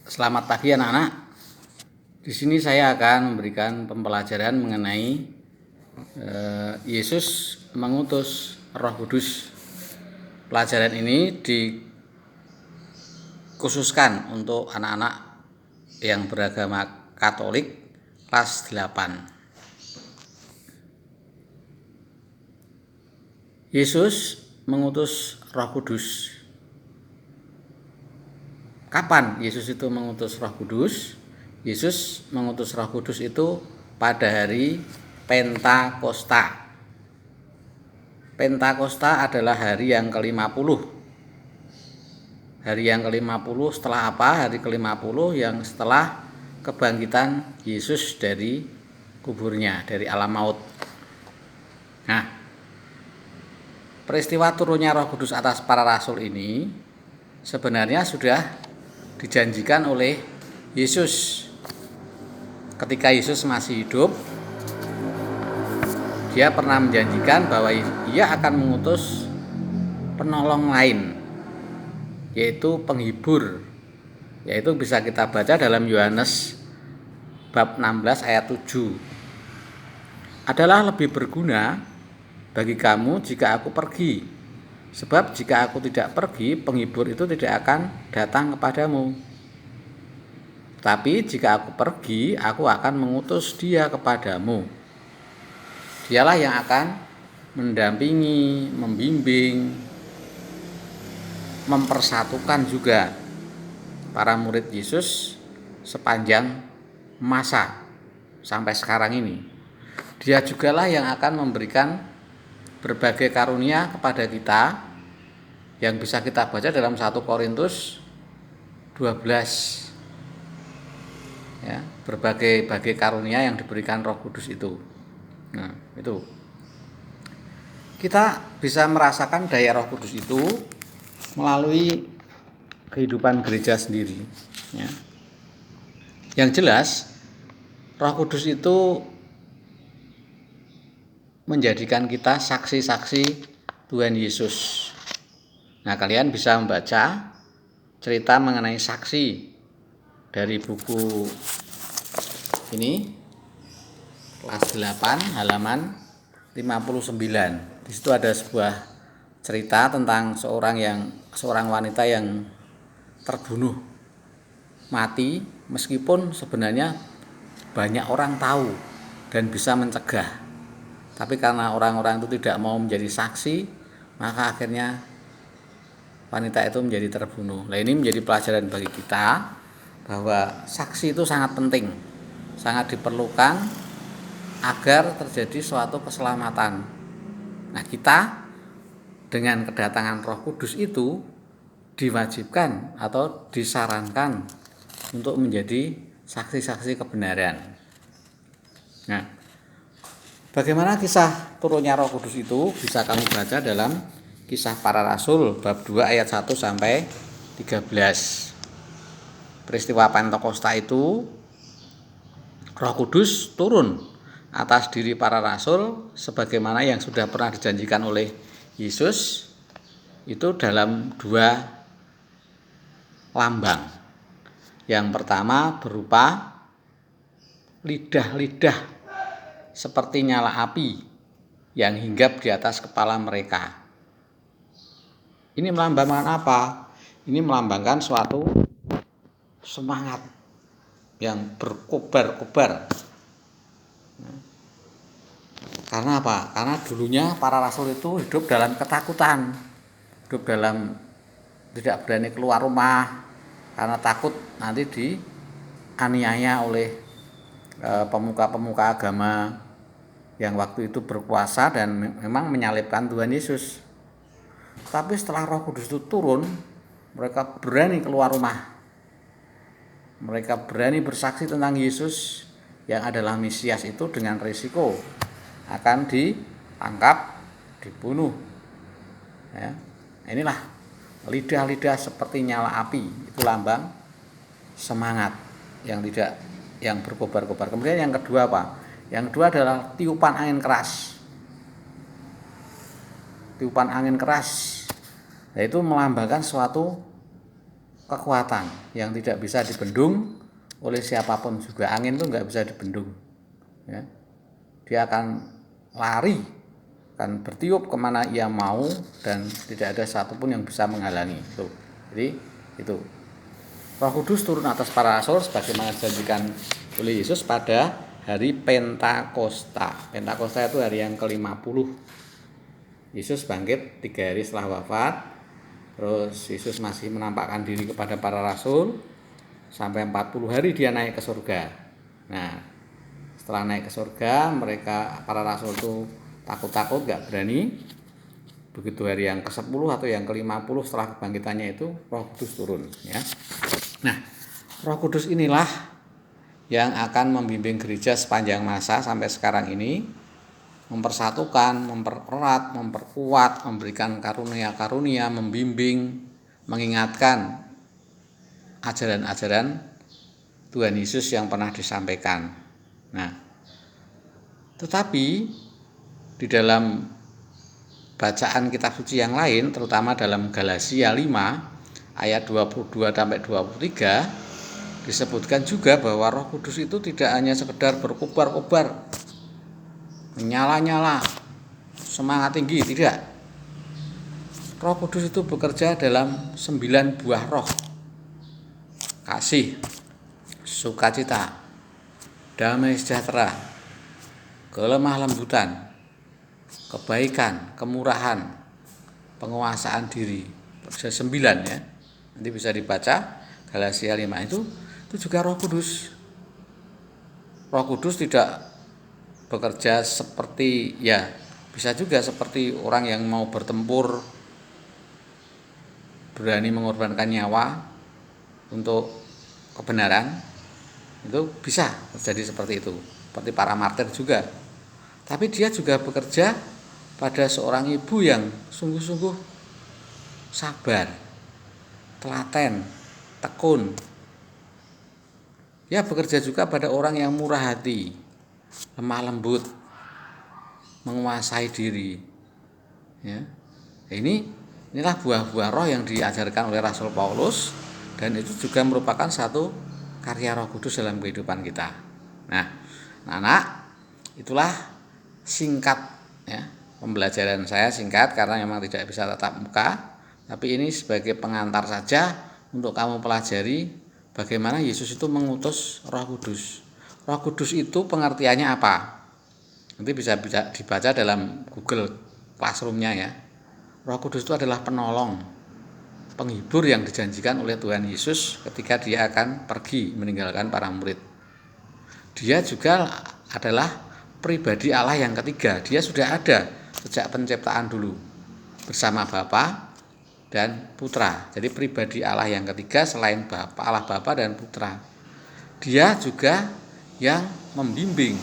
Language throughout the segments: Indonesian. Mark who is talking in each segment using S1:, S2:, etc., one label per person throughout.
S1: Selamat pagi anak-anak. Di sini saya akan memberikan pembelajaran mengenai Yesus mengutus Roh Kudus. Pelajaran ini dikhususkan untuk anak-anak yang beragama Katolik kelas 8. Yesus mengutus Roh Kudus. Kapan Yesus itu mengutus Roh Kudus? Yesus mengutus Roh Kudus itu pada hari Pentakosta. Pentakosta adalah hari yang ke-50. Hari yang ke-50 setelah apa? Hari ke-50 yang setelah kebangkitan Yesus dari kuburnya, dari alam maut. Nah, peristiwa turunnya Roh Kudus atas para rasul ini sebenarnya sudah dijanjikan oleh Yesus. Ketika Yesus masih hidup, dia pernah menjanjikan bahwa ia akan mengutus penolong lain, yaitu penghibur, yaitu bisa kita baca dalam Yohanes bab 16 ayat 7. Adalah lebih berguna bagi kamu jika aku pergi. Sebab jika aku tidak pergi, penghibur itu tidak akan datang kepadamu. Tapi jika aku pergi, aku akan mengutus dia kepadamu. Dialah yang akan mendampingi, membimbing, mempersatukan juga para murid Yesus sepanjang masa sampai sekarang ini. Dia jugalah yang akan memberikan berbagai karunia kepada kita yang bisa kita baca dalam 1 Korintus 12. Ya, berbagai karunia yang diberikan Roh Kudus itu. Nah, itu. Kita bisa merasakan daya Roh Kudus itu melalui kehidupan gereja sendiri, ya. Yang jelas, Roh Kudus itu menjadikan kita saksi-saksi Tuhan Yesus. Nah, kalian bisa membaca cerita mengenai saksi dari buku ini, kelas 8 halaman 59. Di situ ada sebuah cerita tentang seorang wanita yang terbunuh mati meskipun sebenarnya banyak orang tahu dan bisa mencegah. Tapi karena orang-orang itu tidak mau menjadi saksi, maka akhirnya wanita itu menjadi terbunuh. Nah, ini menjadi pelajaran bagi kita bahwa saksi itu sangat penting, sangat diperlukan agar terjadi suatu keselamatan. Nah, kita dengan kedatangan Roh Kudus itu diwajibkan atau disarankan untuk menjadi saksi-saksi kebenaran. Nah, bagaimana kisah turunnya Roh Kudus itu bisa kami baca dalam Kisah Para Rasul bab 2 ayat 1 sampai 13. Peristiwa Pentakosta itu Roh Kudus turun atas diri para rasul sebagaimana yang sudah pernah dijanjikan oleh Yesus itu dalam 2 lambang. Yang pertama berupa lidah-lidah seperti nyala api yang hinggap di atas kepala mereka. Ini melambangkan apa? Ini melambangkan suatu semangat yang berkobar-kobar. Karena apa? Karena dulunya para rasul itu hidup dalam ketakutan, hidup dalam tidak berani keluar rumah karena takut nanti dianiaya oleh pemuka-pemuka agama yang waktu itu berkuasa dan memang menyalibkan Tuhan Yesus. Tapi setelah Roh Kudus itu turun, mereka berani keluar rumah. Mereka berani bersaksi tentang Yesus yang adalah Mesias itu dengan risiko akan ditangkap, dibunuh. Ya, inilah lidah-lidah seperti nyala api, itu lambang semangat yang berkobar-kobar. Kemudian yang kedua apa? Yang kedua adalah tiupan angin keras. Tiupan angin keras, yaitu melambangkan suatu kekuatan yang tidak bisa dibendung oleh siapapun juga. Angin itu nggak bisa dibendung, ya. Dia akan lari, akan bertiup kemana ia mau, dan tidak ada satupun yang bisa menghalangi. Tuh. Jadi itu Roh Kudus turun atas para rasul sebagaimana dijanjikan oleh Yesus pada hari Pentakosta. Pentakosta itu hari yang ke-50. Yesus bangkit 3 hari setelah wafat. Terus Yesus masih menampakkan diri kepada para rasul sampai 40 hari dia naik ke surga. Nah, setelah naik ke surga, para rasul itu takut-takut, gak berani. Begitu hari yang ke-10 atau yang ke-50 setelah kebangkitannya itu, Roh Kudus turun, ya. Nah, Roh Kudus inilah yang akan membimbing gereja sepanjang masa sampai sekarang ini, mempersatukan, mempererat, memperkuat, memberikan karunia-karunia, membimbing, mengingatkan ajaran-ajaran Tuhan Yesus yang pernah disampaikan. Nah, tetapi di dalam bacaan kitab suci yang lain, terutama dalam Galatia 5 ayat 22 sampai 23, disebutkan juga bahwa Roh Kudus itu tidak hanya sekedar berkobar-kobar, menyala-nyala, semangat tinggi, tidak. Roh Kudus itu bekerja dalam 9 buah roh. Kasih, sukacita, damai sejahtera, kelemah lembutan, kebaikan, kemurahan, penguasaan diri. Ada 9, ya. Nanti bisa dibaca Galatia 5 itu juga Roh Kudus. Roh Kudus tidak bekerja seperti, ya bisa juga seperti orang yang mau bertempur, berani mengorbankan nyawa untuk kebenaran. Itu bisa terjadi seperti itu, seperti para martir juga. Tapi dia juga bekerja pada seorang ibu yang sungguh-sungguh sabar, telaten, tekun. Dia bekerja juga pada orang yang murah hati, lemah lembut, menguasai diri, ya. Inilah buah-buah roh yang diajarkan oleh Rasul Paulus, dan itu juga merupakan satu karya Roh Kudus dalam kehidupan kita. Nah, anak-anak, itulah singkat, ya, pembelajaran saya singkat karena memang tidak bisa tatap muka, tapi ini sebagai pengantar saja untuk kamu pelajari bagaimana Yesus itu mengutus Roh Kudus. Roh Kudus itu pengertiannya apa? Nanti bisa dibaca dalam Google Classroom-nya, ya. Roh Kudus itu adalah penolong, penghibur yang dijanjikan oleh Tuhan Yesus ketika dia akan pergi meninggalkan para murid. Dia juga adalah pribadi Allah yang ketiga. Dia sudah ada sejak penciptaan dulu bersama Bapa dan Putra. Jadi pribadi Allah yang ketiga selain Bapa, Allah Bapa dan Putra. Dia juga yang membimbing,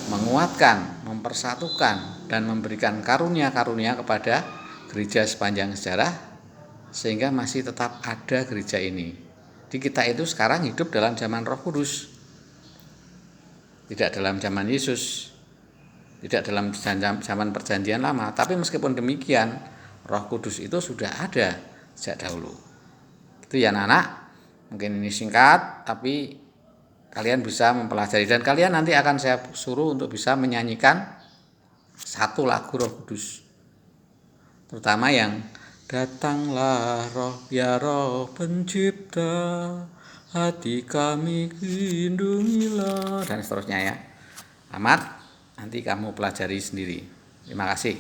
S1: menguatkan, mempersatukan, dan memberikan karunia-karunia kepada gereja sepanjang sejarah sehingga masih tetap ada gereja ini. Jadi kita itu sekarang hidup dalam zaman Roh Kudus, tidak dalam zaman Yesus, tidak dalam zaman perjanjian lama. Tapi meskipun demikian, Roh Kudus itu sudah ada sejak dahulu. Itu ya anak-anak, mungkin ini singkat tapi kalian bisa mempelajari, dan kalian nanti akan saya suruh untuk bisa menyanyikan satu lagu Roh Kudus, terutama yang datanglah roh, ya roh pencipta, hati kami lindungilah, dan seterusnya, ya. Amat, nanti kamu pelajari sendiri. Terima kasih.